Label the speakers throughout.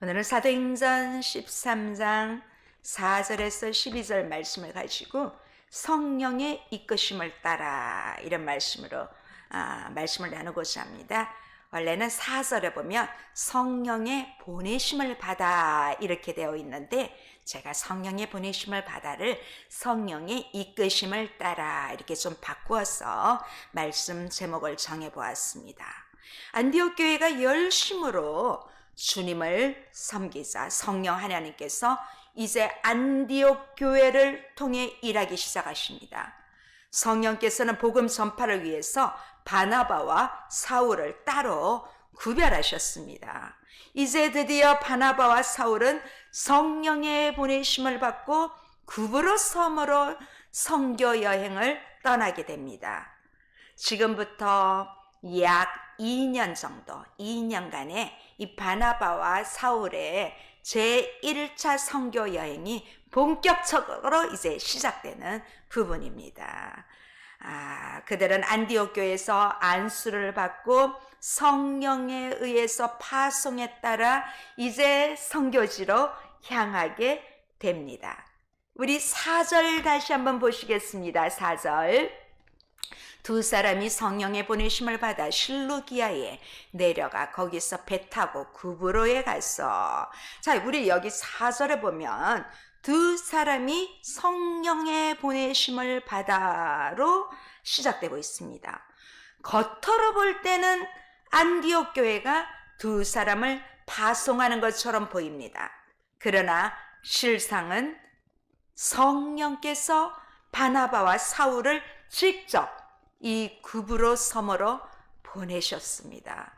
Speaker 1: 오늘은 사도행전 13장 4절에서 12절 말씀을 가지고 성령의 이끄심을 따라 이런 말씀으로 말씀을 나누고자 합니다. 원래는 4절에 보면 성령의 보내심을 받아 이렇게 되어 있는데 제가 성령의 보내심을 받아를 성령의 이끄심을 따라 이렇게 좀 바꾸어서 말씀 제목을 정해 보았습니다. 안디옥 교회가 열심으로 주님을 섬기자 성령 하나님께서 이제 안디옥 교회를 통해 일하기 시작하십니다. 성령께서는 복음 전파를 위해서 바나바와 사울을 따로 구별하셨습니다. 이제 드디어 바나바와 사울은 성령의 보내심을 받고 구브로 섬으로 선교 여행을 떠나게 됩니다. 지금부터 약 2년 정도, 2년간의 이 바나바와 사울의 제1차 선교 여행이 본격적으로 이제 시작되는 부분입니다. 그들은 안디옥 교회에서 안수를 받고 성령에 의해서 파송에 따라 이제 선교지로 향하게 됩니다. 우리 4절 다시 한번 보시겠습니다. 4절. 두 사람이 성령의 보내심을 받아 실루기아에 내려가 거기서 배 타고 구브로에 갔어. 자, 우리 여기 4절에 보면 두 사람이 성령의 보내심을 받아로 시작되고 있습니다. 겉으로 볼 때는 안디옥 교회가 두 사람을 파송하는 것처럼 보입니다. 그러나 실상은 성령께서 바나바와 사울을 직접 이 구브로 섬으로 보내셨습니다.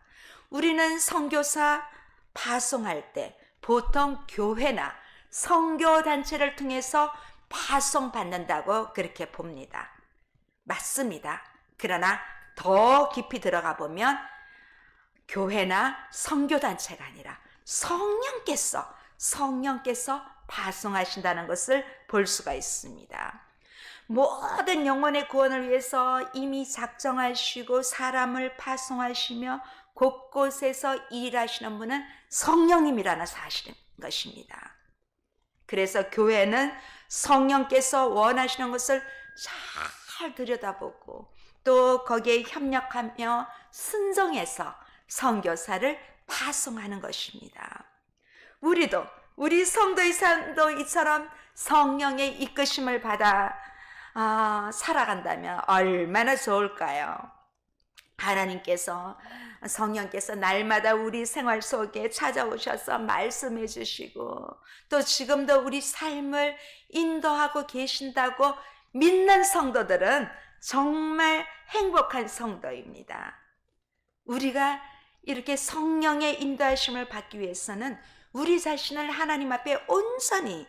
Speaker 1: 우리는 선교사 파송할 때 보통 교회나 선교단체를 통해서 파송받는다고 그렇게 봅니다. 맞습니다. 그러나 더 깊이 들어가 보면 교회나 선교단체가 아니라 성령께서 파송하신다는 것을 볼 수가 있습니다. 모든 영혼의 구원을 위해서 이미 작정하시고 사람을 파송하시며 곳곳에서 일하시는 분은 성령님이라는 사실인 것입니다. 그래서 교회는 성령께서 원하시는 것을 잘 들여다보고 또 거기에 협력하며 순종해서 선교사를 파송하는 것입니다. 우리도 우리 성도이도 이처럼 성령의 이끄심을 받아 살아간다면 얼마나 좋을까요? 하나님께서 성령께서 날마다 우리 생활 속에 찾아오셔서 말씀해 주시고 또 지금도 우리 삶을 인도하고 계신다고 믿는 성도들은 정말 행복한 성도입니다. 우리가 이렇게 성령의 인도하심을 받기 위해서는 우리 자신을 하나님 앞에 온전히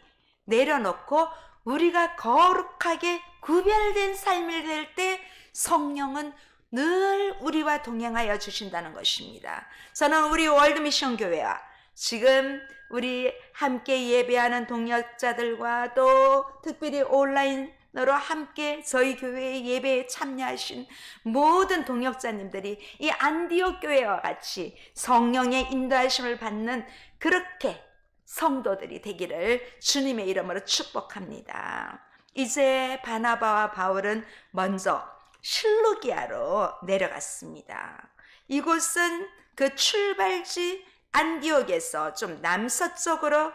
Speaker 1: 내려놓고 우리가 거룩하게 구별된 삶을 될 때 성령은 늘 우리와 동행하여 주신다는 것입니다. 저는 우리 월드미션 교회와 지금 우리 함께 예배하는 동역자들과 또 특별히 온라인으로 함께 저희 교회의 예배에 참여하신 모든 동역자님들이 이 안디옥 교회와 같이 성령의 인도하심을 받는 그렇게 성도들이 되기를 주님의 이름으로 축복합니다. 이제 바나바와 바울은 먼저 실루기아로 내려갔습니다. 이곳은 그 출발지 안디옥에서 좀 남서쪽으로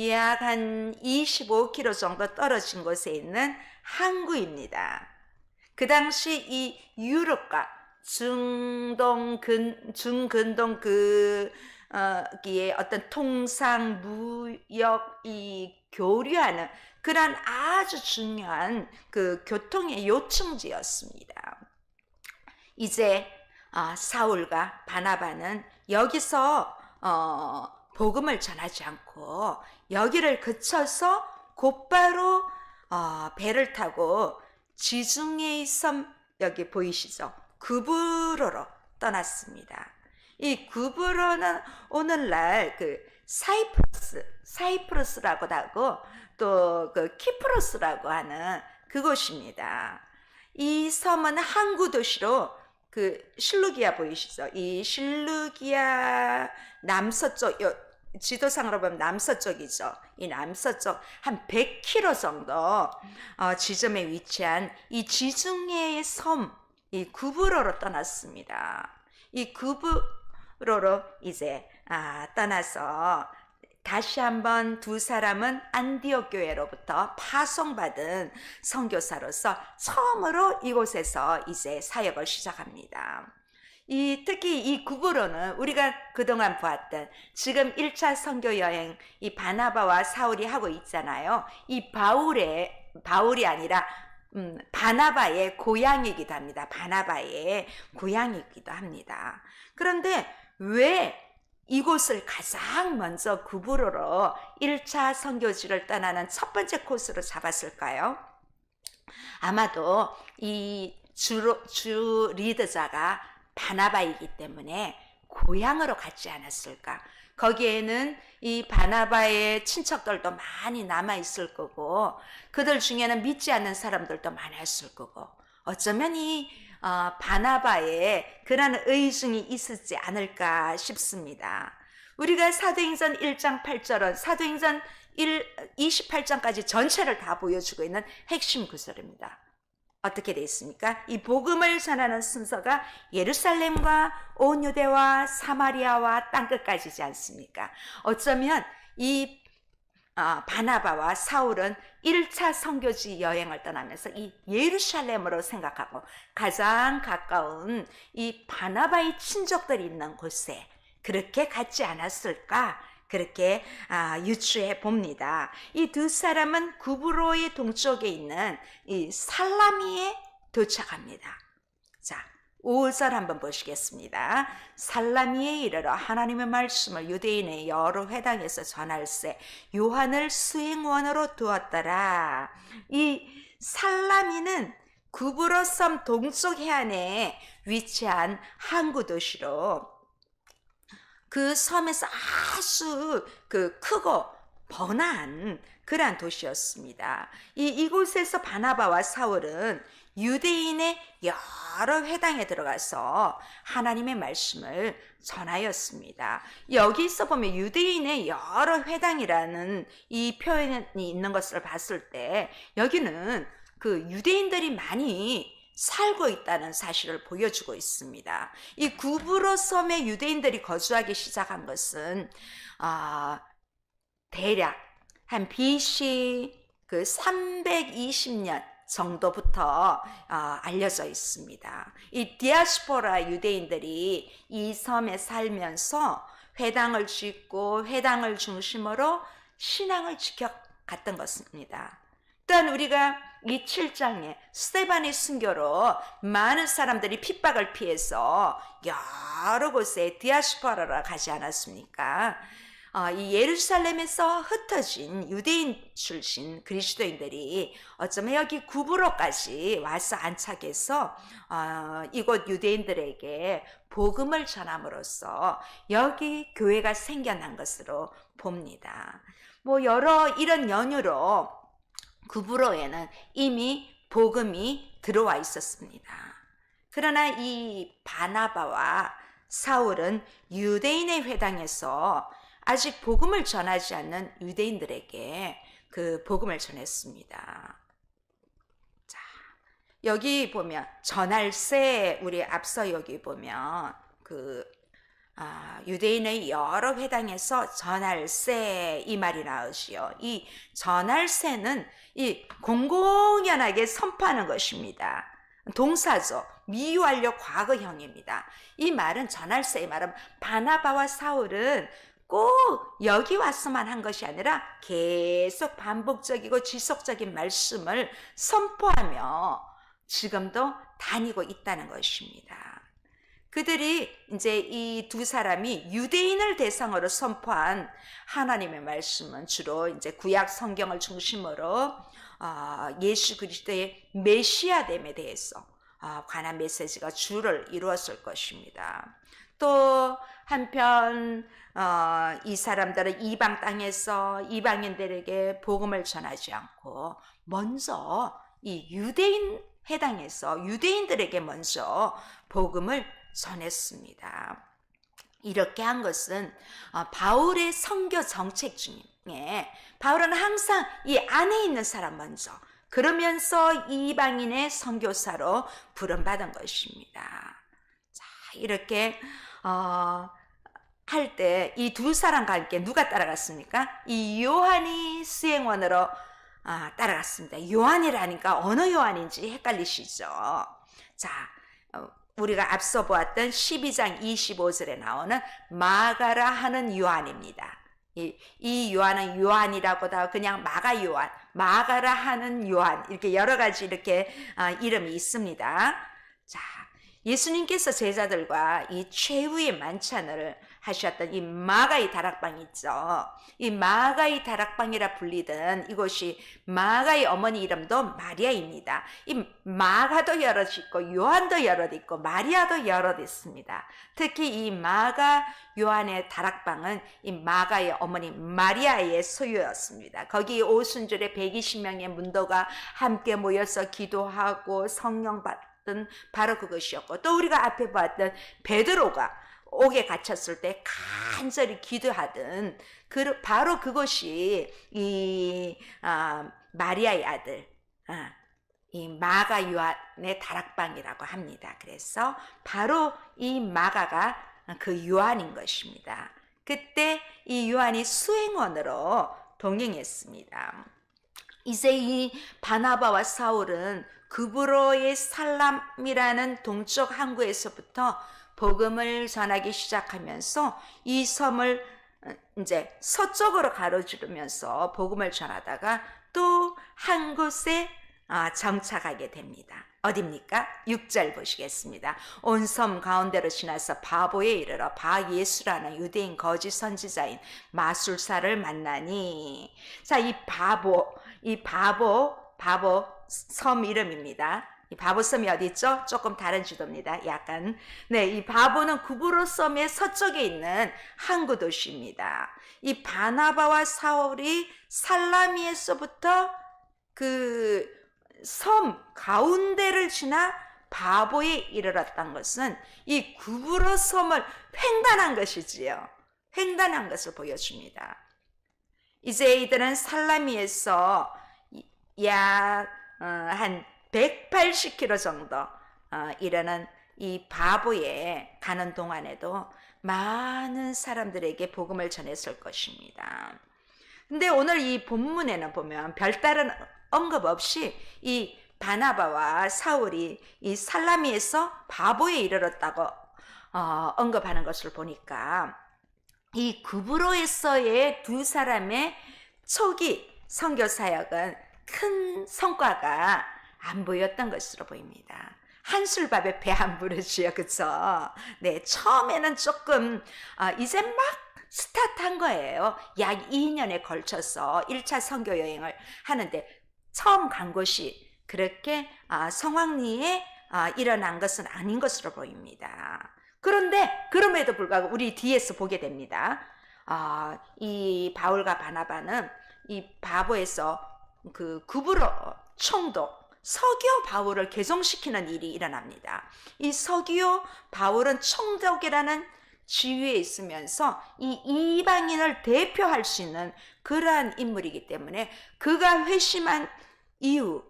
Speaker 1: 약 한 25km 정도 떨어진 곳에 있는 항구입니다. 그 당시 이 유럽과 중근동 기에 어떤 통상 무역이 교류하는 그런 아주 중요한 그 교통의 요충지였습니다. 이제 사울과 바나바는 여기서 복음을 전하지 않고 여기를 그쳐서 곧바로 배를 타고 지중해의 섬 여기 보이시죠? 구브로로 떠났습니다. 이 구브로는 오늘날 그 사이프러스라고도 하고 또 그 키프로스라고 하는 그곳입니다. 이 섬은 항구 도시로 그 실루기아 보이시죠? 이 실루기아 남서쪽 지도상으로 보면 남서쪽이죠. 이 남서쪽 한 100km 정도 지점에 위치한 이 지중해의 섬, 이 구브로로 떠났습니다. 이 구브로로 이제 떠나서 다시 한번 두 사람은 안디옥 교회로부터 파송받은 선교사로서 처음으로 이곳에서 이제 사역을 시작합니다. 특히 이 구브로는 우리가 그동안 보았던 지금 1차 선교 여행 이 바나바와 사울이 하고 있잖아요. 이 바울이 아니라 바나바의 고향이기도 합니다. 바나바의 고향이기도 합니다. 그런데 왜 이곳을 가장 먼저 구브로로 1차 선교지를 떠나는 첫 번째 코스로 잡았을까요? 아마도 이 주 리더자가 바나바이기 때문에 고향으로 갔지 않았을까? 거기에는 이 바나바의 친척들도 많이 남아있을 거고 그들 중에는 믿지 않는 사람들도 많았을 거고 어쩌면 이 바나바의 그런 의중이 있었지 않을까 싶습니다. 우리가 사도행전 1장 8절은 사도행전 28장까지 전체를 다 보여주고 있는 핵심 구절입니다. 어떻게 되어 있습니까? 이 복음을 전하는 순서가 예루살렘과 온 유대와 사마리아와 땅끝까지지 않습니까? 어쩌면 이 바나바와 사울은 1차 선교지 여행을 떠나면서 이 예루살렘으로 생각하고 가장 가까운 이 바나바의 친족들이 있는 곳에 그렇게 갔지 않았을까? 그렇게 유추해 봅니다. 이 두 사람은 구브로의 동쪽에 있는 이 살라미에 도착합니다. 자, 5절 한번 보시겠습니다. 살라미에 이르러 하나님의 말씀을 유대인의 여러 회당에서 전할세 요한을 수행원으로 두었더라. 이 살라미는 구브로 섬 동쪽 해안에 위치한 항구 도시로 그 섬에서 아주 크고 번화한 그러한 도시였습니다. 이곳에서 바나바와 사울은 유대인의 여러 회당에 들어가서 하나님의 말씀을 전하였습니다. 여기서 보면 유대인의 여러 회당이라는 이 표현이 있는 것을 봤을 때 여기는 그 유대인들이 많이 살고 있다는 사실을 보여주고 있습니다. 이 구브로 섬에 유대인들이 거주하기 시작한 것은 대략 한 BC 320년 정도부터 알려져 있습니다. 이 디아스포라 유대인들이 이 섬에 살면서 회당을 짓고 회당을 중심으로 신앙을 지켜갔던 것입니다. 또한 우리가 이 7장에 스데반의 순교로 많은 사람들이 핍박을 피해서 여러 곳에 디아스포라로 가지 않았습니까? 이 예루살렘에서 흩어진 유대인 출신 그리스도인들이 어쩌면 여기 구브로까지 와서 안착해서 이곳 유대인들에게 복음을 전함으로써 여기 교회가 생겨난 것으로 봅니다. 여러 이런 연유로 구브로에는 이미 복음이 들어와 있었습니다. 그러나 이 바나바와 사울은 유대인의 회당에서 아직 복음을 전하지 않는 유대인들에게 그 복음을 전했습니다. 자, 여기 보면 전할세, 우리 앞서 여기 보면 유대인의 여러 회당에서 전할세 이 말이 나오지요. 이 전할세는 이 공공연하게 선포하는 것입니다. 동사죠. 미완료 과거형입니다. 이 말은 전할세의 말은 바나바와 사울은 꼭 여기 와서만 한 것이 아니라 계속 반복적이고 지속적인 말씀을 선포하며 지금도 다니고 있다는 것입니다. 그들이 이제 이 두 사람이 유대인을 대상으로 선포한 하나님의 말씀은 주로 이제 구약 성경을 중심으로 예수 그리스도의 메시아됨에 대해서 관한 메시지가 주를 이루었을 것입니다. 또 한편 이 사람들은 이방 땅에서 이방인들에게 복음을 전하지 않고 먼저 이 유대인 해당에서 유대인들에게 먼저 복음을 전했습니다. 이렇게 한 것은 바울의 선교 정책 중에 바울은 항상 이 안에 있는 사람 먼저, 그러면서 이방인의 선교사로 부름받은 것입니다. 자, 이렇게 할 때 이 두 사람과 함께 누가 따라갔습니까? 이 요한이 수행원으로 따라갔습니다. 요한이라니까 어느 요한인지 헷갈리시죠? 자, 우리가 앞서 보았던 12장 25절에 나오는 마가라 하는 요한입니다. 이 요한은 요한이라고도 하고 그냥 마가 요한, 마가라 하는 요한, 이렇게 여러 가지 이렇게 이름이 있습니다. 자, 예수님께서 제자들과 이 최후의 만찬을 하셨던 이 마가의 다락방 있죠. 이 마가의 다락방이라 불리던 이곳이 마가의 어머니 이름도 마리아입니다. 이 마가도 여럿 있고 요한도 여럿 있고 마리아도 여럿 있습니다. 특히 이 마가 요한의 다락방은 이 마가의 어머니 마리아의 소유였습니다. 거기 오순절에 120명의 문도가 함께 모여서 기도하고 성령 받던 바로 그것이었고, 또 우리가 앞에 봤던 베드로가 옥에 갇혔을 때 간절히 기도하던 바로 그것이 이 마리아의 아들 이 마가 요한의 다락방이라고 합니다. 그래서 바로 이 마가가 그 요한인 것입니다. 그때 이 요한이 수행원으로 동행했습니다. 이제 이 바나바와 사울은 그브로의 살람이라는 동쪽 항구에서부터 복음을 전하기 시작하면서 이 섬을 이제 서쪽으로 가로지르면서 복음을 전하다가 또 한 곳에 정착하게 됩니다. 어딥니까? 6절 보시겠습니다. 온 섬 가운데로 지나서 바보에 이르러 바예수라는 유대인 거짓 선지자인 마술사를 만나니, 자, 이 바보 섬 이름입니다. 이 바보섬이 어디 있죠? 조금 다른 지도입니다. 약간. 네, 이 바보는 구브로 섬의 서쪽에 있는 항구 도시입니다. 이 바나바와 사울이 살라미에서부터 그 섬 가운데를 지나 바보에 이르렀던 것은 이 구브로 섬을 횡단한 것이지요. 횡단한 것을 보여줍니다. 이제 이들은 살라미에서 약 한 180km 정도 이르는 이 바보에 가는 동안에도 많은 사람들에게 복음을 전했을 것입니다. 근데 오늘 이 본문에는 보면 별다른 언급 없이 이 바나바와 사울이 이 살라미에서 바보에 이르렀다고 언급하는 것을 보니까 이 구브로에서의 두 사람의 초기 선교 사역은 큰 성과가 안 보였던 것으로 보입니다. 한술밥에 배 안 부르지요, 그쵸? 네, 처음에는 조금 이제 막 스타트한 거예요. 약 2년에 걸쳐서 1차 선교 여행을 하는데 처음 간 곳이 그렇게 성황리에 일어난 것은 아닌 것으로 보입니다. 그런데 그럼에도 불구하고 우리 뒤에서 보게 됩니다. 이 바울과 바나바는 이 바보에서 그 구브로 총독 서기오 바울을 개종시키는 일이 일어납니다. 이 서기오 바울은 총독이라는 지위에 있으면서 이 이방인을 대표할 수 있는 그러한 인물이기 때문에 그가 회심한 이후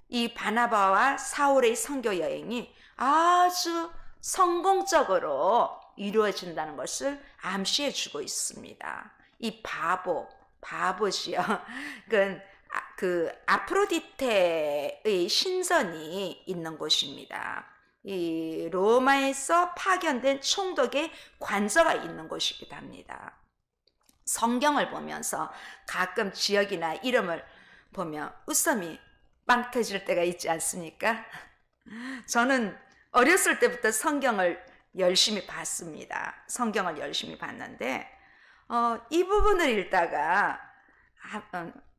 Speaker 1: 이 바나바와 사울의 선교 여행이 아주 성공적으로 이루어진다는 것을 암시해 주고 있습니다. 이 바보지요. 그 아프로디테의 신전이 있는 곳입니다. 이 로마에서 파견된 총독의 관저가 있는 곳이기도 합니다. 성경을 보면서 가끔 지역이나 이름을 보면 웃음이 빵 터질 때가 있지 않습니까? 저는 어렸을 때부터 성경을 열심히 봤습니다. 성경을 열심히 봤는데 이 부분을 읽다가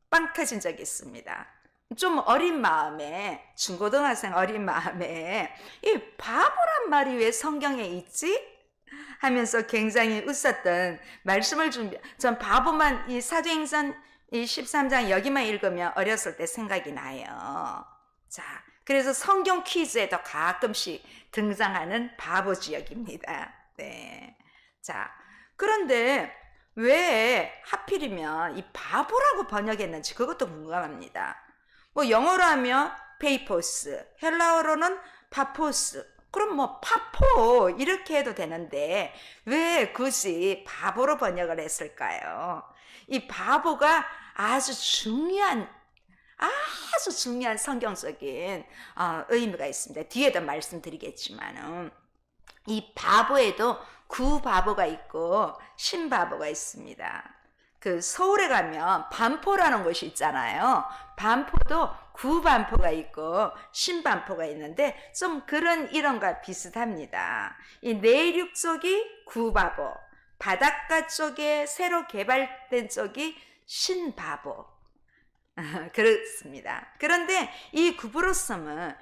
Speaker 1: 빵 터진 적이 있습니다. 좀 어린 마음에, 중고등학생 어린 마음에 이 바보란 말이 왜 성경에 있지? 하면서 굉장히 웃었던 말씀을 전 바보만 이 사도행전 이 13장 여기만 읽으면 어렸을 때 생각이 나요. 자, 그래서 성경 퀴즈에도 가끔씩 등장하는 바보 지역입니다. 네. 자, 그런데 왜 하필이면 이 바보라고 번역했는지 그것도 궁금합니다. 뭐 영어로 하면 페이포스, 헬라어로는 파포스. 그럼 뭐 파포 이렇게 해도 되는데 왜 굳이 바보로 번역을 했을까요? 이 바보가 아주 중요한 성경적인 의미가 있습니다. 뒤에도 말씀드리겠지만은 이 바보에도 구바보가 있고 신바보가 있습니다. 그 서울에 가면 반포라는 곳이 있잖아요. 반포도 구반포가 있고 신반포가 있는데 좀 그런 이론과 비슷합니다. 이 내륙 쪽이 구바보, 바닷가 쪽에 새로 개발된 쪽이 신바보. 그렇습니다. 그런데 이 구브로스 섬은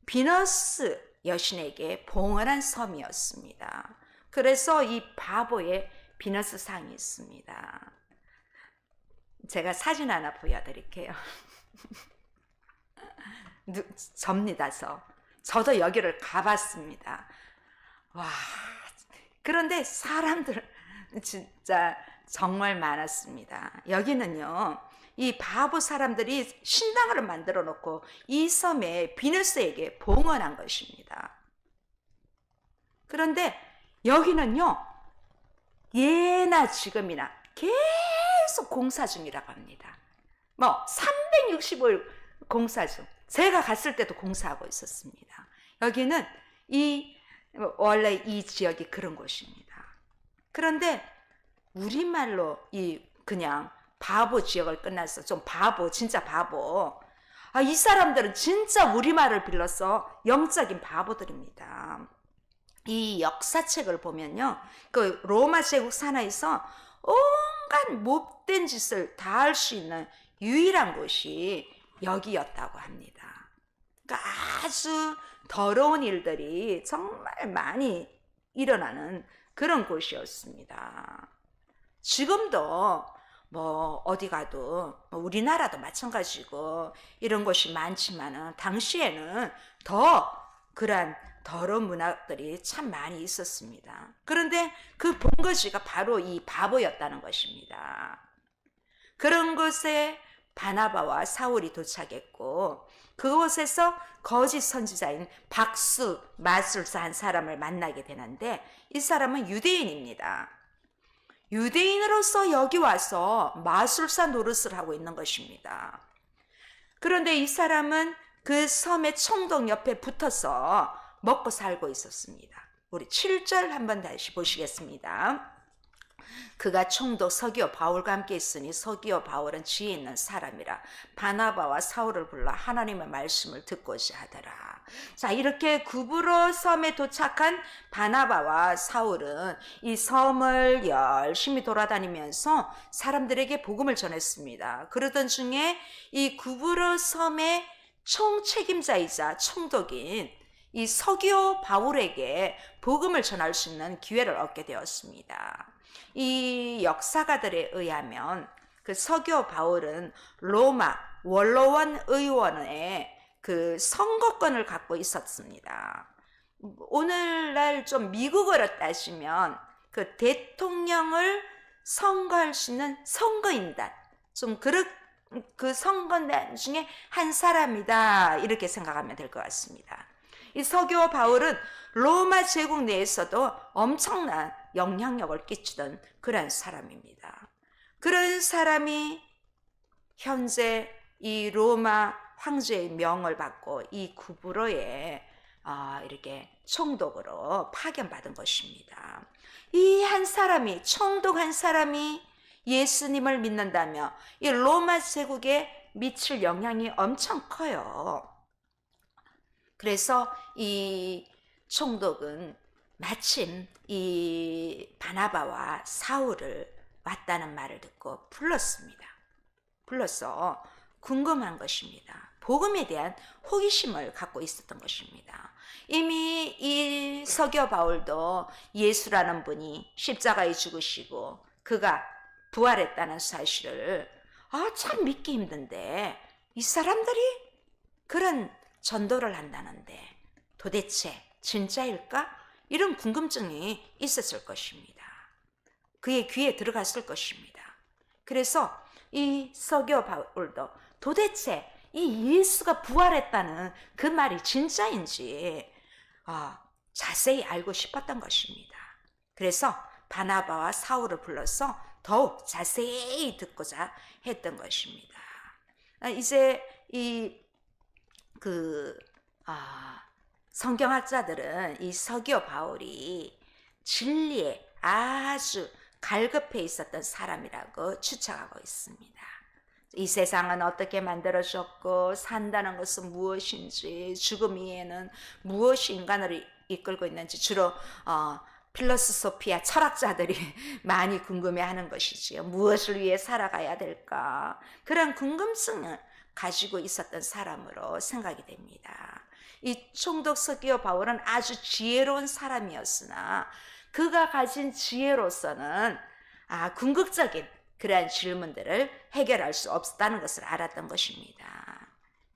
Speaker 1: 비너스 여신에게 봉헌한 섬이었습니다. 그래서 이 바보에 비너스 상이 있습니다. 제가 사진 하나 보여드릴게요. 접니다. 저도 여기를 가봤습니다. 와, 그런데 사람들 진짜 정말 많았습니다. 여기는요, 이 바보 사람들이 신당을 만들어 놓고 이 섬에 비너스에게 봉헌한 것입니다. 그런데 여기는요, 예나 지금이나 계속 공사 중이라고 합니다. 뭐 365일 공사 중. 제가 갔을 때도 공사하고 있었습니다. 여기는 원래 이 지역이 그런 곳입니다. 그런데 우리말로 그냥 바보 지역을 끝났어. 좀 바보, 진짜 바보. 이 사람들은 진짜 우리말을 빌려서 영적인 바보들입니다. 이 역사책을 보면요, 그 로마 제국 산하에서 온갖 못된 짓을 다 할 수 있는 유일한 곳이 여기였다고 합니다. 그러니까 아주 더러운 일들이 정말 많이 일어나는 그런 곳이었습니다. 지금도 뭐 어디 가도 우리나라도 마찬가지고 이런 곳이 많지만은 당시에는 더 그러한 더러운 문화들이 참 많이 있었습니다. 그런데 그 본거지가 바로 이 바보였다는 것입니다. 그런 곳에 바나바와 사울이 도착했고 그곳에서 거짓 선지자인 박수 마술사 한 사람을 만나게 되는데 이 사람은 유대인입니다. 유대인으로서 여기 와서 마술사 노릇을 하고 있는 것입니다. 그런데 이 사람은 그 섬의 총독 옆에 붙어서 먹고 살고 있었습니다. 우리 7절 한번 다시 보시겠습니다. 그가 총독 서기오 바울과 함께 있으니 서기오 바울은 지혜 있는 사람이라 바나바와 사울을 불러 하나님의 말씀을 듣고자 하더라. 자, 이렇게 구브로 섬에 도착한 바나바와 사울은 이 섬을 열심히 돌아다니면서 사람들에게 복음을 전했습니다. 그러던 중에 이 구브로 섬의 총책임자이자 총독인 이 서기오 바울에게 복음을 전할 수 있는 기회를 얻게 되었습니다. 이 역사가들에 의하면 그 서기오 바울은 로마 원로원 의원의 그 선거권을 갖고 있었습니다. 오늘날 좀 미국어로 따지면 그 대통령을 선거할 수 있는 선거인단, 좀 그 선거인단 중에 한 사람이다 이렇게 생각하면 될 것 같습니다. 이 서기오 바울은 로마 제국 내에서도 엄청난 영향력을 끼치던 그런 사람입니다. 그런 사람이 현재 이 로마 황제의 명을 받고 이 구브로에 이렇게 총독으로 파견받은 것입니다. 이 한 사람이, 총독 한 사람이 예수님을 믿는다며 이 로마 제국에 미칠 영향이 엄청 커요. 그래서 이 총독은 마침 이 바나바와 사울을 왔다는 말을 듣고 불러서 궁금한 것입니다. 복음에 대한 호기심을 갖고 있었던 것입니다. 이미 이 서기오 바울도 예수라는 분이 십자가에 죽으시고 그가 부활했다는 사실을 참 믿기 힘든데 이 사람들이 그런 전도를 한다는데 도대체 진짜일까? 이런 궁금증이 있었을 것입니다. 그의 귀에 들어갔을 것입니다. 그래서 이 서기오 바울도 도대체 이 예수가 부활했다는 그 말이 진짜인지 자세히 알고 싶었던 것입니다. 그래서 바나바와 사울을 불러서 더욱 자세히 듣고자 했던 것입니다. 이제 성경학자들은 이 서기오 바울이 진리에 아주 갈급해 있었던 사람이라고 추측하고 있습니다. 이 세상은 어떻게 만들어졌고 산다는 것은 무엇인지, 죽음 이에는 무엇이 인간을 이끌고 있는지 주로 필로소피아 철학자들이 많이 궁금해하는 것이지요. 무엇을 위해 살아가야 될까? 그런 궁금증을 가지고 있었던 사람으로 생각이 됩니다. 이 총독 서기오 바울은 아주 지혜로운 사람이었으나 그가 가진 지혜로서는 궁극적인 그러한 질문들을 해결할 수 없다는 것을 알았던 것입니다.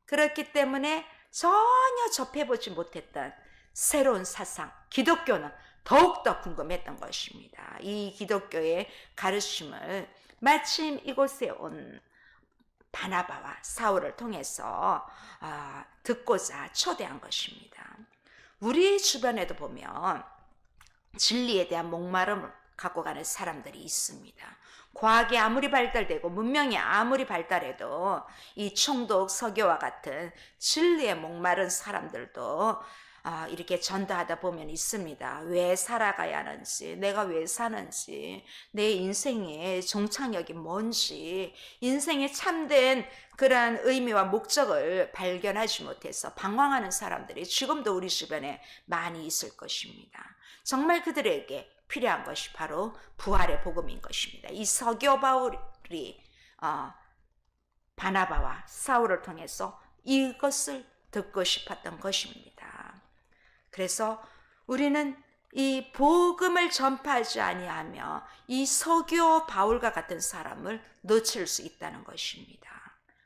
Speaker 1: 그렇기 때문에 전혀 접해보지 못했던 새로운 사상, 기독교는 더욱더 궁금했던 것입니다. 이 기독교의 가르침을 마침 이곳에 온 바나바와 사울을 통해서 듣고자 초대한 것입니다. 우리 주변에도 보면 진리에 대한 목마름을 갖고 가는 사람들이 있습니다. 과학이 아무리 발달되고 문명이 아무리 발달해도 이 총독 서기오와 같은 진리에 목마른 사람들도 이렇게 전도하다 보면 있습니다. 왜 살아가야 하는지, 내가 왜 사는지, 내 인생의 종착역이 뭔지, 인생의 참된 그러한 의미와 목적을 발견하지 못해서 방황하는 사람들이 지금도 우리 주변에 많이 있을 것입니다. 정말 그들에게 필요한 것이 바로 부활의 복음인 것입니다. 이 서기오 바울이 바나바와 사울을 통해서 이것을 듣고 싶었던 것입니다. 그래서 우리는 이 복음을 전파하지 아니하며 이 서기오 바울과 같은 사람을 놓칠 수 있다는 것입니다.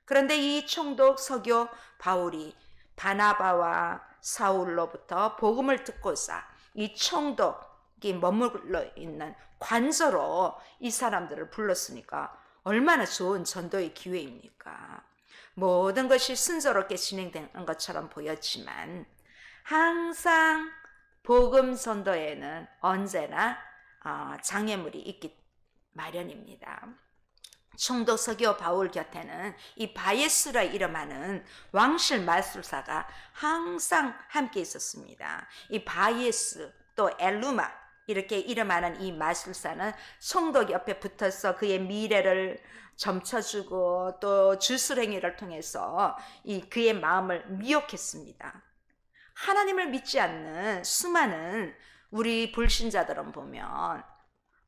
Speaker 1: 그런데 이 총독 서기오 바울이 바나바와 사울로부터 복음을 듣고자 이 총독이 머물러 있는 관저로 이 사람들을 불렀으니까 얼마나 좋은 전도의 기회입니까? 모든 것이 순조롭게 진행되는 것처럼 보였지만 항상 복음 전도에는 언제나 장애물이 있기 마련입니다. 총독 서기오 바울 곁에는 이 바예스라 이름하는 왕실 마술사가 항상 함께 있었습니다. 이 바예스 또 엘루마 이렇게 이름하는 이 마술사는 총독 옆에 붙어서 그의 미래를 점쳐주고 또 주술행위를 통해서 그의 마음을 미혹했습니다. 하나님을 믿지 않는 수많은 우리 불신자들은 보면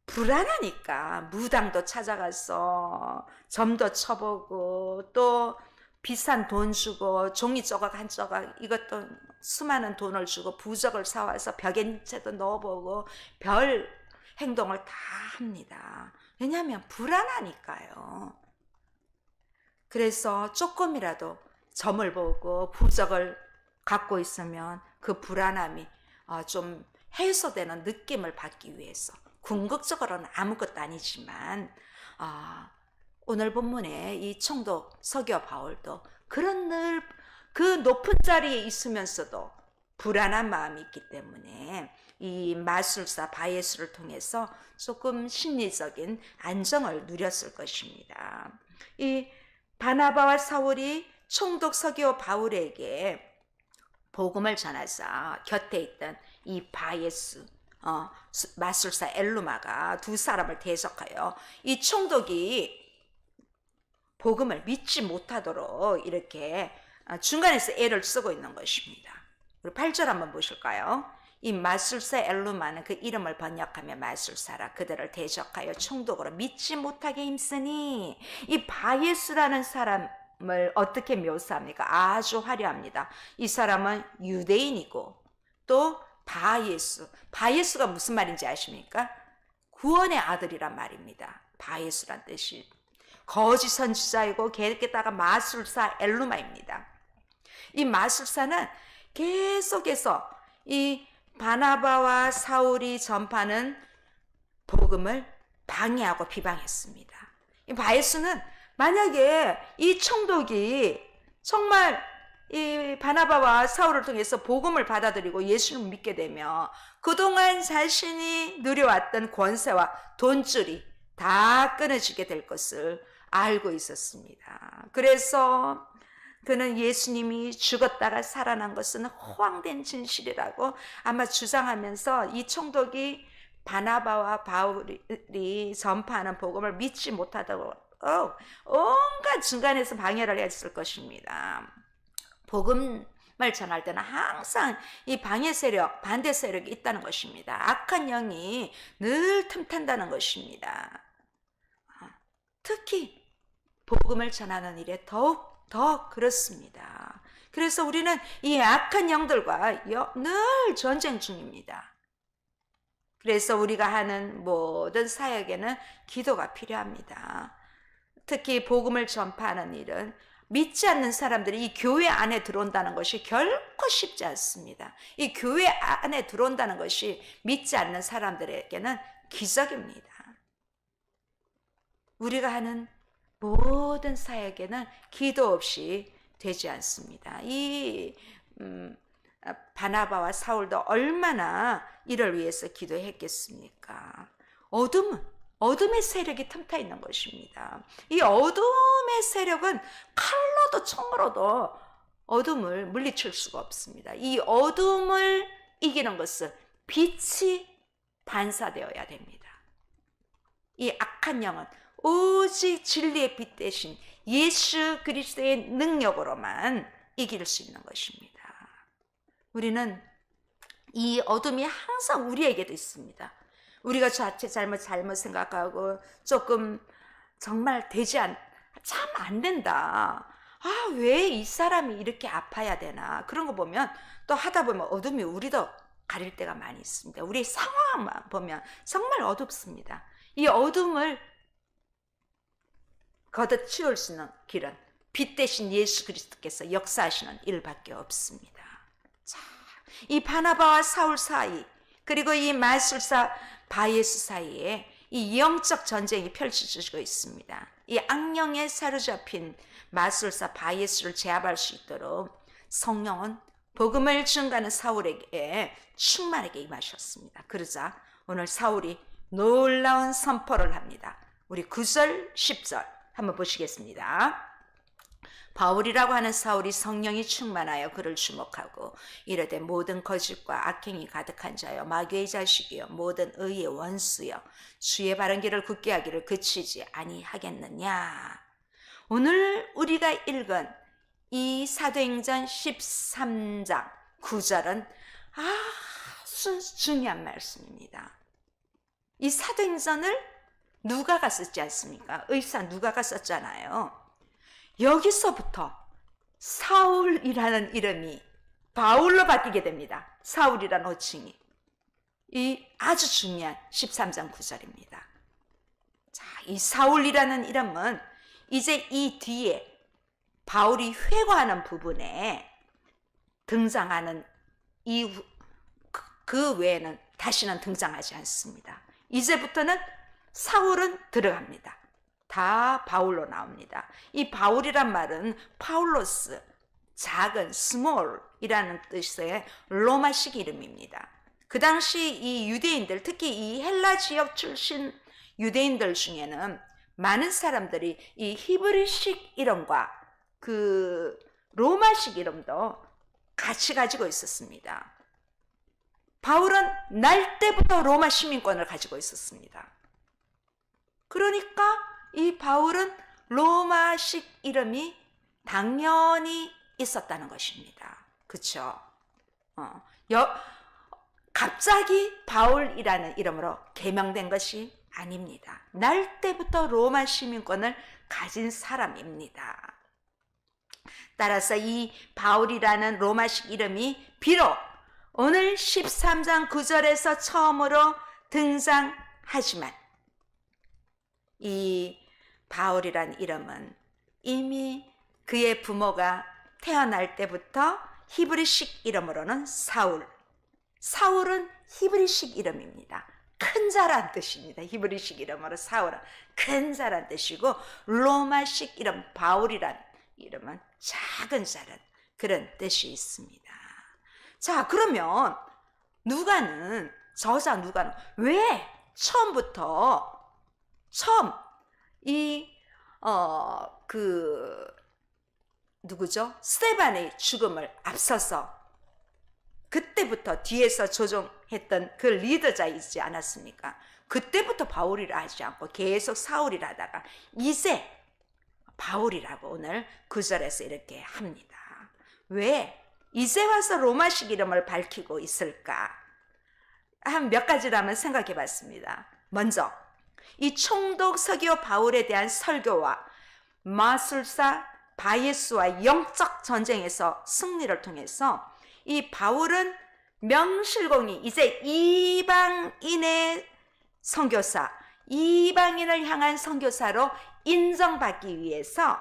Speaker 1: 불안하니까 무당도 찾아가서 점도 쳐보고 또 비싼 돈 주고 종이 조각 한 조각 이것도 수많은 돈을 주고 부적을 사와서 벽엔채도 넣어보고 별 행동을 다 합니다. 왜냐하면 불안하니까요. 그래서 조금이라도 점을 보고 부적을 갖고 있으면 그 불안함이 좀 해소되는 느낌을 받기 위해서 궁극적으로는 아무것도 아니지만 오늘 본문에 이 총독 서기오 바울도 그런 늘 그 높은 자리에 있으면서도 불안한 마음이 있기 때문에 이 마술사 바예스를 통해서 조금 심리적인 안정을 누렸을 것입니다. 이 바나바와 사울이 총독 서기오 바울에게 복음을 전하자 곁에 있던 이 바예스 마술사 엘루마가 두 사람을 대적하여 이 총독이 복음을 믿지 못하도록 이렇게 중간에서 애를 쓰고 있는 것입니다. 우리 8절 한번 보실까요? 이 마술사 엘루마는 그 이름을 번역하며 마술사라 그들을 대적하여 총독으로 믿지 못하게 힘쓰니 이 바예스라는 사람을 어떻게 묘사합니까? 아주 화려합니다. 이 사람은 유대인이고 또 바예스가 무슨 말인지 아십니까? 구원의 아들이란 말입니다. 바예스란 뜻이 거짓 선지자이고 게다가 마술사 엘루마입니다. 이 마술사는 계속해서 이 바나바와 사울이 전파하는 복음을 방해하고 비방했습니다. 이 바에스는 만약에 이 총독이 정말 이 바나바와 사울을 통해서 복음을 받아들이고 예수를 믿게 되면 그동안 자신이 누려왔던 권세와 돈줄이 다 끊어지게 될 것을 알고 있었습니다. 그래서 그는 예수님이 죽었다가 살아난 것은 허황된 진실이라고 아마 주장하면서 이 총독이 바나바와 바울이 전파하는 복음을 믿지 못하다고 온갖 중간에서 방해를 했을 것입니다. 복음을 전할 때는 항상 이 방해 세력, 반대 세력이 있다는 것입니다. 악한 영이 늘 틈탄다는 것입니다. 특히 복음을 전하는 일에 더욱 더 그렇습니다. 그래서 우리는 이 악한 영들과 늘 전쟁 중입니다. 그래서 우리가 하는 모든 사역에는 기도가 필요합니다. 특히 복음을 전파하는 일은 믿지 않는 사람들이 이 교회 안에 들어온다는 것이 결코 쉽지 않습니다. 이 교회 안에 들어온다는 것이 믿지 않는 사람들에게는 기적입니다. 우리가 하는 모든 사역에는 기도 없이 되지 않습니다. 이 바나바와 사울도 얼마나 이를 위해서 기도했겠습니까? 어둠의 세력이 틈타 있는 것입니다. 이 어둠의 세력은 칼로도 총으로도 어둠을 물리칠 수가 없습니다. 이 어둠을 이기는 것은 빛이 반사되어야 됩니다. 이 악한 영은 오직 진리의 빛 대신 예수 그리스도의 능력으로만 이길 수 있는 것입니다. 우리는 이 어둠이 항상 우리에게도 있습니다. 우리가 자칫 잘못 생각하고 조금 정말 참 안 된다. 왜 이 사람이 이렇게 아파야 되나. 그런 거 보면 또 하다 보면 어둠이 우리도 가릴 때가 많이 있습니다. 우리 상황만 보면 정말 어둡습니다. 이 어둠을 걷어치울 수 있는 길은 빛 대신 예수 그리스도께서 역사하시는 일밖에 없습니다. 자, 이 바나바와 사울 사이 그리고 이 마술사 바예수 사이에 이 영적 전쟁이 펼쳐지고 있습니다. 이 악령에 사로잡힌 마술사 바예수를 제압할 수 있도록 성령은 복음을 증거하는 사울에게 충만하게 임하셨습니다. 그러자 오늘 사울이 놀라운 선포를 합니다. 우리 9절 10절 한번 보시겠습니다. 바울이라고 하는 사울이 성령이 충만하여 그를 주목하고 이르되 모든 거짓과 악행이 가득한 자여 마귀의 자식이여 모든 의의 원수여 주의 바른 길을 굳게 하기를 그치지 아니하겠느냐. 오늘 우리가 읽은 이 사도행전 13장 9절은 아주 중요한 말씀입니다. 이 사도행전을 누가가 썼지 않습니까? 의사 누가가 썼잖아요. 여기서부터 사울이라는 이름이 바울로 바뀌게 됩니다. 사울이라는 호칭이. 이 아주 중요한 13장 9절입니다. 자, 이 사울이라는 이름은 이제 이 뒤에 바울이 회고하는 부분에 등장하는 이후 그 외에는 다시는 등장하지 않습니다. 이제부터는 사울은 들어갑니다. 다 바울로 나옵니다. 이 바울이란 말은 파울로스, 작은, small이라는 뜻의 로마식 이름입니다. 그 당시 이 유대인들, 특히 이 헬라 지역 출신 유대인들 중에는 많은 사람들이 이 히브리식 이름과 그 로마식 이름도 같이 가지고 있었습니다. 바울은 날 때부터 로마 시민권을 가지고 있었습니다. 그러니까 이 바울은 로마식 이름이 당연히 있었다는 것입니다. 그렇죠? 갑자기 바울이라는 이름으로 개명된 것이 아닙니다. 날 때부터 로마 시민권을 가진 사람입니다. 따라서 이 바울이라는 로마식 이름이 비록 오늘 13장 9절에서 처음으로 등장하지만 이 바울이란 이름은 이미 그의 부모가 태어날 때부터 히브리식 이름으로는 사울. 사울은 히브리식 이름입니다. 큰 자란 뜻입니다. 히브리식 이름으로 사울은 큰 자란 뜻이고, 로마식 이름 바울이란 이름은 작은 자란 그런 뜻이 있습니다. 자, 그러면 저자 누가는 왜 처음부터 누구죠? 스데반의 죽음을 앞서서 그때부터 뒤에서 조종했던 그 리더자 있지 않았습니까? 그때부터 바울이라 하지 않고 계속 사울이라 하다가 이제 바울이라고 오늘 9절에서 이렇게 합니다. 왜 이제 와서 로마식 이름을 밝히고 있을까? 한 몇 가지를 한번 생각해 봤습니다. 먼저 이 총독 서기오 바울에 대한 설교와 마술사 바예스와 영적 전쟁에서 승리를 통해서 이 바울은 명실공히 이제 이방인의 선교사, 이방인을 향한 선교사로 인정받기 위해서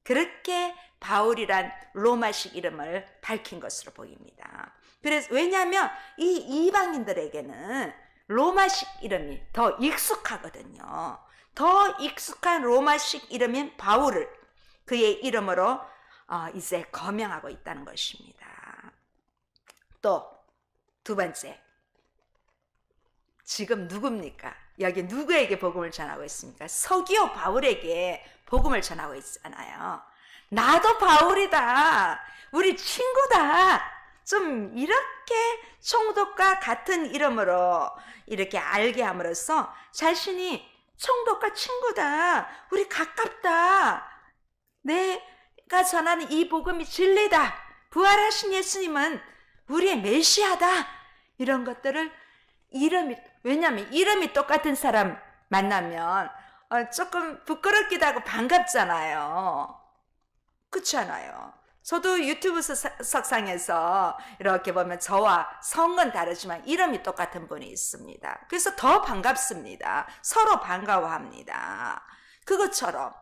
Speaker 1: 그렇게 바울이란 로마식 이름을 밝힌 것으로 보입니다. 그래서 왜냐하면 이 이방인들에게는 로마식 이름이 더 익숙하거든요. 더 익숙한 로마식 이름인 바울을 그의 이름으로 이제 거명하고 있다는 것입니다. 또 두 번째, 지금 누굽니까? 여기 누구에게 복음을 전하고 있습니까? 서기오 바울에게 복음을 전하고 있잖아요. 나도 바울이다, 우리 친구다, 좀 이렇게 총독과 같은 이름으로 이렇게 알게 함으로써 자신이 총독과 친구다, 우리 가깝다, 내가 전하는 이 복음이 진리다, 부활하신 예수님은 우리의 메시아다, 이런 것들을 왜냐하면 이름이 똑같은 사람 만나면 조금 부끄럽기도 하고 반갑잖아요. 그렇지 않아요? 저도 유튜브 석상에서 이렇게 보면 저와 성은 다르지만 이름이 똑같은 분이 있습니다. 그래서 더 반갑습니다. 서로 반가워합니다. 그것처럼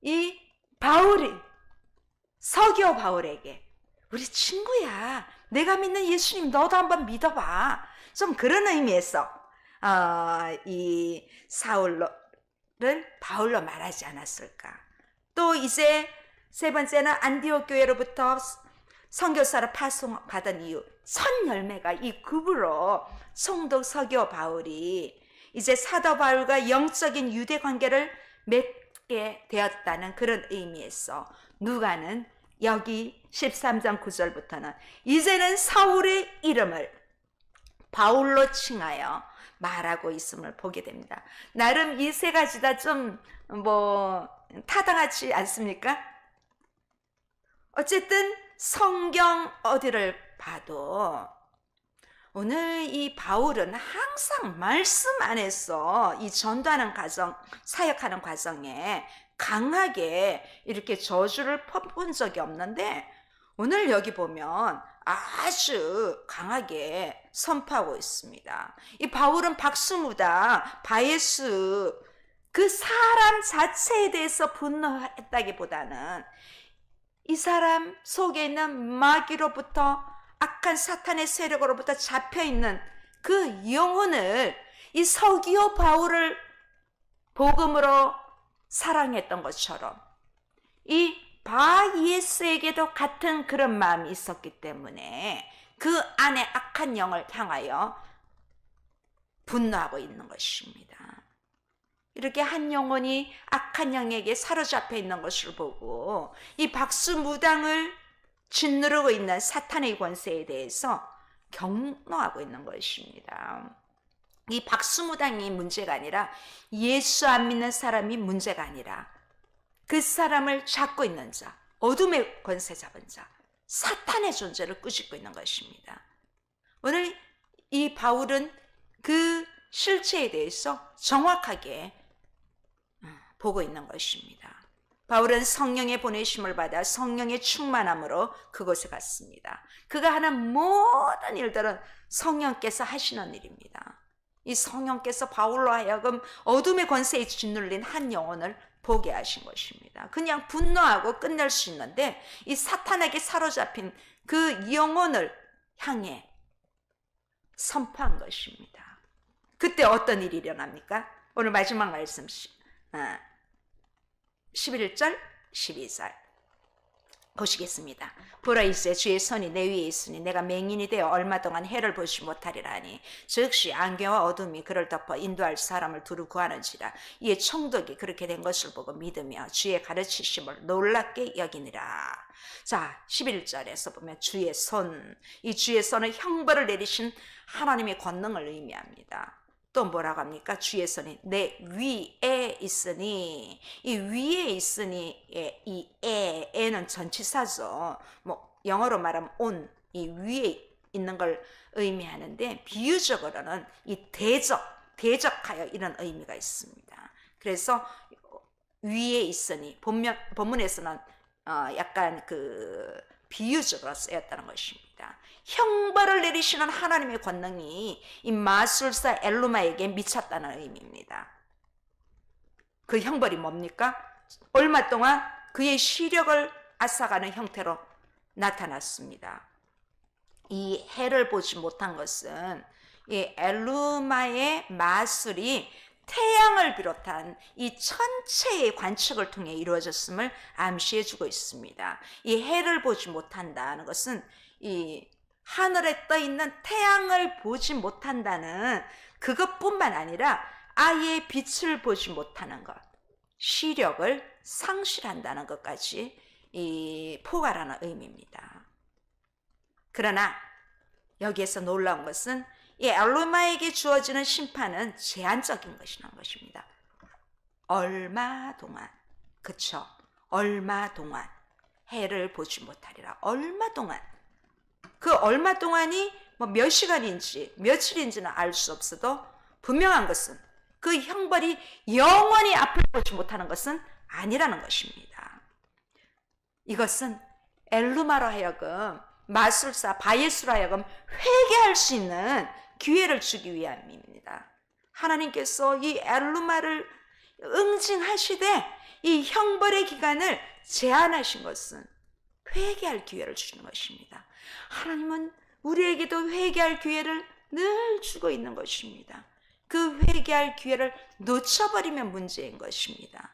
Speaker 1: 이 바울이 서기오 바울에게 우리 친구야, 내가 믿는 예수님 너도 한번 믿어봐, 좀 그런 의미에서 이 사울을 바울로 말하지 않았을까. 또 이제 세 번째는 안디옥 교회로부터 선교사로 파송받은 이유, 선열매가 이 급으로 총독 서기오 바울이 이제 사도 바울과 영적인 유대 관계를 맺게 되었다는 그런 의미에서 누가는 여기 13장 9절부터는 이제는 사울의 이름을 바울로 칭하여 말하고 있음을 보게 됩니다. 나름 이 세 가지 다 좀 타당하지 않습니까? 어쨌든 성경 어디를 봐도 오늘 이 바울은 항상 말씀 안에서 이 전도하는 과정, 사역하는 과정에 강하게 이렇게 저주를 퍼본 적이 없는데 오늘 여기 보면 아주 강하게 선포하고 있습니다. 이 바울은 박수무당, 바예스 그 사람 자체에 대해서 분노했다기보다는 이 사람 속에 있는 마귀로부터, 악한 사탄의 세력으로부터 잡혀있는 그 영혼을 이 서기오 바울을 복음으로 사랑했던 것처럼 이 바예스에게도 같은 그런 마음이 있었기 때문에 그 안에 악한 영을 향하여 분노하고 있는 것입니다. 이렇게 한 영혼이 악한 영에게 사로잡혀 있는 것을 보고 이 박수무당을 짓누르고 있는 사탄의 권세에 대해서 경노하고 있는 것입니다. 이 박수무당이 문제가 아니라 예수 안 믿는 사람이 문제가 아니라 그 사람을 잡고 있는 자, 어둠의 권세 잡은 자, 사탄의 존재를 꾸짖고 있는 것입니다. 오늘 이 바울은 그 실체에 대해서 정확하게 보고 있는 것입니다. 바울은 성령의 보내심을 받아 성령의 충만함으로 그곳에 갔습니다. 그가 하는 모든 일들은 성령께서 하시는 일입니다. 이 성령께서 바울로 하여금 어둠의 권세에 짓눌린 한 영혼을 보게 하신 것입니다. 그냥 분노하고 끝낼 수 있는데 이 사탄에게 사로잡힌 그 영혼을 향해 선포한 것입니다. 그때 어떤 일이 일어납니까? 오늘 마지막 말씀 11절 12절 보시겠습니다. 보라 이제 주의 손이 내 위에 있으니 내가 맹인이 되어 얼마 동안 해를 보지 못하리라 하니 즉시 안개와 어둠이 그를 덮어 인도할 사람을 두루 구하는지라. 이에 총독이 그렇게 된 것을 보고 믿으며 주의 가르치심을 놀랍게 여기니라. 자, 11절에서 보면 주의 손, 이 주의 손은 형벌을 내리신 하나님의 권능을 의미합니다. 또 뭐라고 합니까? 주의 손이 내 위에 있으니, 이 위에 있으니, 이 에는 전치사죠. 뭐 영어로 말하면 on, 이 위에 있는 걸 의미하는데 비유적으로는 이 대적하여 이런 의미가 있습니다. 그래서 위에 있으니 본문에서는 약간 그 비유적으로 쓰였다는 것입니다. 형벌을 내리시는 하나님의 권능이 이 마술사 엘루마에게 미쳤다는 의미입니다. 그 형벌이 뭡니까? 얼마 동안 그의 시력을 앗아가는 형태로 나타났습니다. 이 해를 보지 못한 것은 이 엘루마의 마술이 태양을 비롯한 이 천체의 관측을 통해 이루어졌음을 암시해주고 있습니다. 이 해를 보지 못한다는 것은 이 하늘에 떠 있는 태양을 보지 못한다는 그것뿐만 아니라 아예 빛을 보지 못하는 것, 시력을 상실한다는 것까지 포괄하는 의미입니다. 그러나 여기에서 놀라운 것은 이 엘루마에게 주어지는 심판은 제한적인 것이라는 것입니다. 얼마 동안, 그쵸? 얼마 동안 해를 보지 못하리라. 얼마 동안. 그 얼마 동안이 뭐 몇 시간인지 며칠인지는 알 수 없어도 분명한 것은 그 형벌이 영원히 앞을 보지 못하는 것은 아니라는 것입니다. 이것은 엘루마로 하여금 마술사 바예수로 하여금 회개할 수 있는 기회를 주기 위함입니다. 하나님께서 이 엘루마를 응징하시되 이 형벌의 기간을 제한하신 것은 회개할 기회를 주시는 것입니다. 하나님은 우리에게도 회개할 기회를 늘 주고 있는 것입니다. 그 회개할 기회를 놓쳐버리면 문제인 것입니다.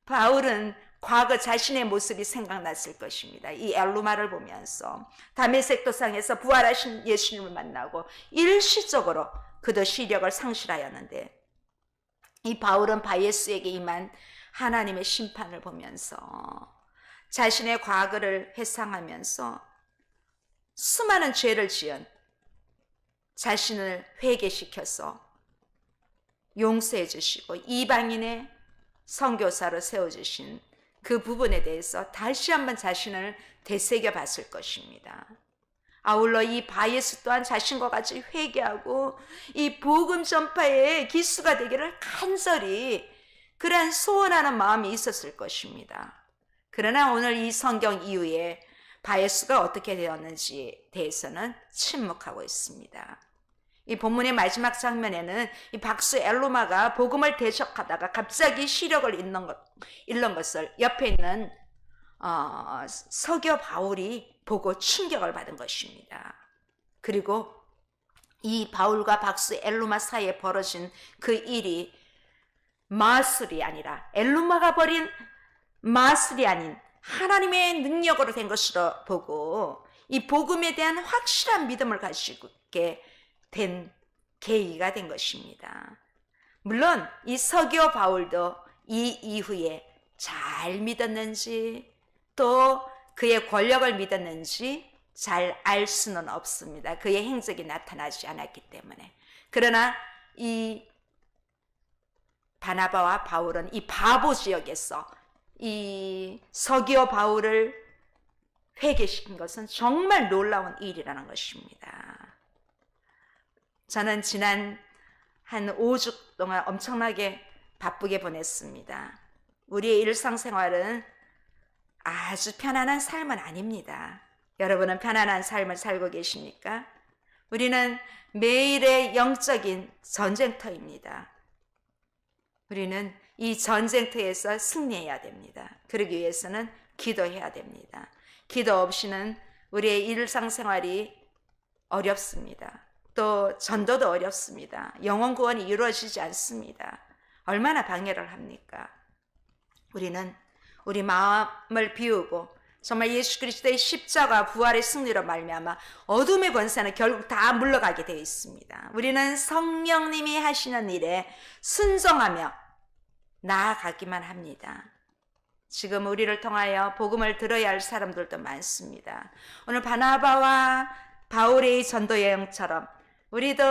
Speaker 1: 바울은 과거 자신의 모습이 생각났을 것입니다. 이 엘루마를 보면서 다메섹 도상에서 부활하신 예수님을 만나고 일시적으로 그도 시력을 상실하였는데, 이 바울은 바예수에게 임한 하나님의 심판을 보면서 자신의 과거를 회상하면서 수많은 죄를 지은 자신을 회개시켜서 용서해 주시고 이방인의 선교사로 세워주신 그 부분에 대해서 다시 한번 자신을 되새겨 봤을 것입니다. 아울러 이 바예수 또한 자신과 같이 회개하고 이 복음 전파의 기수가 되기를 간절히 그러한 소원하는 마음이 있었을 것입니다. 그러나 오늘 이 성경 이후에 바예수가 어떻게 되었는지에 대해서는 침묵하고 있습니다. 이 본문의 마지막 장면에는 이 박수 엘루마가 복음을 대적하다가 갑자기 시력을 잃는 것을 옆에 있는 서교 바울이 보고 충격을 받은 것입니다. 그리고 이 바울과 박수 엘루마 사이에 벌어진 그 일이 마술이 아니라 엘루마가 벌인 마술이 아닌 하나님의 능력으로 된 것으로 보고 이 복음에 대한 확실한 믿음을 가지게 된 계기가 된 것입니다. 물론 이 서기오 바울도 이 이후에 잘 믿었는지 또 그의 권력을 믿었는지 잘 알 수는 없습니다. 그의 행적이 나타나지 않았기 때문에. 그러나 이 바나바와 바울은 이 바보 지역에서 이 서기오 바울을 회개시킨 것은 정말 놀라운 일이라는 것입니다. 저는 지난 한 5주 동안 엄청나게 바쁘게 보냈습니다. 우리의 일상생활은 아주 편안한 삶은 아닙니다. 여러분은 편안한 삶을 살고 계십니까? 우리는 매일의 영적인 전쟁터입니다. 우리는 이 전쟁터에서 승리해야 됩니다. 그러기 위해서는 기도해야 됩니다. 기도 없이는 우리의 일상생활이 어렵습니다. 또 전도도 어렵습니다. 영혼 구원이 이루어지지 않습니다. 얼마나 방해를 합니까? 우리는 우리 마음을 비우고 정말 예수 그리스도의 십자가 부활의 승리로 말미암아 어둠의 권세는 결국 다 물러가게 되어 있습니다. 우리는 성령님이 하시는 일에 순종하며 나아가기만 합니다. 지금 우리를 통하여 복음을 들어야 할 사람들도 많습니다. 오늘 바나바와 바울의 전도 여행처럼 우리도